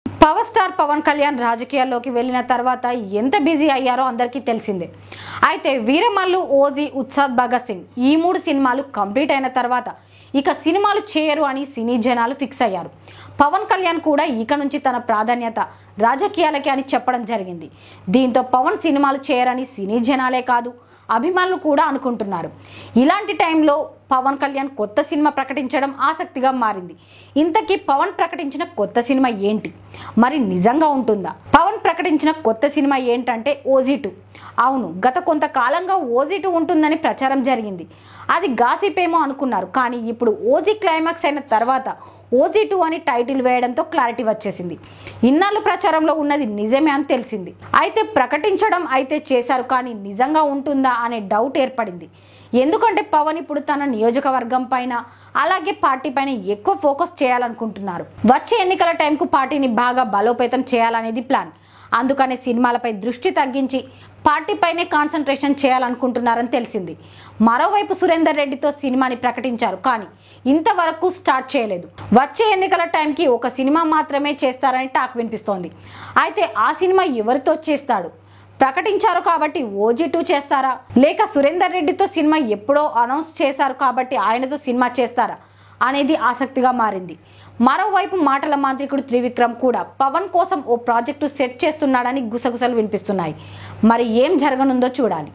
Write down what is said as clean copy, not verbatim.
Power star Pawan Kalyan రాజకీయాల్లోకి వెళ్ళిన తర్వాత ఎంత బిజీ అయ్యారో అందరికీ తెలిసిందే. అయితే వీరమల్లు, ఓజీ, ఉత్సాద్ భగత్ సింగ్ ఈ 3 సినిమాలు కంప్లీట్ అయిన తర్వాత ఇక సినిమాలు చేయరు అని సినీ జనాలు ఫిక్స్ అయ్యారు. పవన్ కళ్యాణ్ కూడా ఇక నుంచి తన ప్రాధాన్యత రాజకీయాలకే అని చెప్పడం జరిగింది. దీంతో పవన్ సినిమాలు చేయరని సినీ జనాలే కాదు, అభిమానులు కూడా అనుకుంటున్నారు. ఇలాంటి టైంలో పవన్ కళ్యాణ్ కొత్త సినిమా ప్రకటించడం ఆసక్తిగా మారింది. ఇంతకీ పవన్ ప్రకటించిన కొత్త సినిమా ఏంటి? మరి నిజంగా ఉంటుందా? పవన్ ప్రకటించిన కొత్త సినిమా ఏంటంటే ఓజీ 2. అవును, గత కొంతకాలంగా ఓజీ 2 ఉంటుందని ప్రచారం జరిగింది. అది గాసిప్ ఏమో అనుకున్నారు. కానీ ఇప్పుడు ఓజీ క్లైమాక్స్ అయిన తర్వాత ఓజీ 2 అని టైటిల్ వేయడంతో క్లారిటీ వచ్చేసింది. ఇన్నాళ్ళు ప్రచారంలో ఉన్నది నిజమే అని తెలిసింది. అయితే ప్రకటించడం అయితే చేశారు, కానీ నిజంగా ఉంటుందా అనే డౌట్ ఏర్పడింది. ఎందుకంటే పవన్ ఇప్పుడు తన నియోజకవర్గం పైన అలాగే పార్టీ పైన ఎక్కువ ఫోకస్ చేయాలనుకుంటున్నారు. వచ్చే ఎన్నికల టైంకు పార్టీని బాగా బలోపేతం చేయాలనేది ప్లాన్. అందుకనే సినిమాలపై దృష్టి తగ్గించి పార్టీపైనే కాన్సన్ట్రేషన్ చేయాలనుకుంటున్నారని తెలిసింది. మరోవైపు సురేందర్ రెడ్డితో సినిమాని ప్రకటించారు, కానీ ఇంతవరకు స్టార్ట్ చేయలేదు. వచ్చే ఎన్నికల టైంకి ఒక సినిమా మాత్రమే చేస్తారని టాక్ వినిపిస్తోంది. అయితే ఆ సినిమా ఎవరితో చేస్తాడు? ప్రకటించారు కాబట్టి ఓజీ 2 చేస్తారా, లేక సురేందర్ రెడ్డితో సినిమా ఎప్పుడో అనౌన్స్ చేశారు కాబట్టి ఆయనతో సినిమా చేస్తారా అనేది ఆసక్తిగా మారింది. మరోవైపు మాటల మాంత్రికుడు త్రివిక్రమ్ కూడా పవన్ కోసం ఓ ప్రాజెక్టు సెట్ చేస్తున్నాడని గుసగుసలు వినిపిస్తున్నాయి. మరి ఏం జరగనుందో చూడాలి.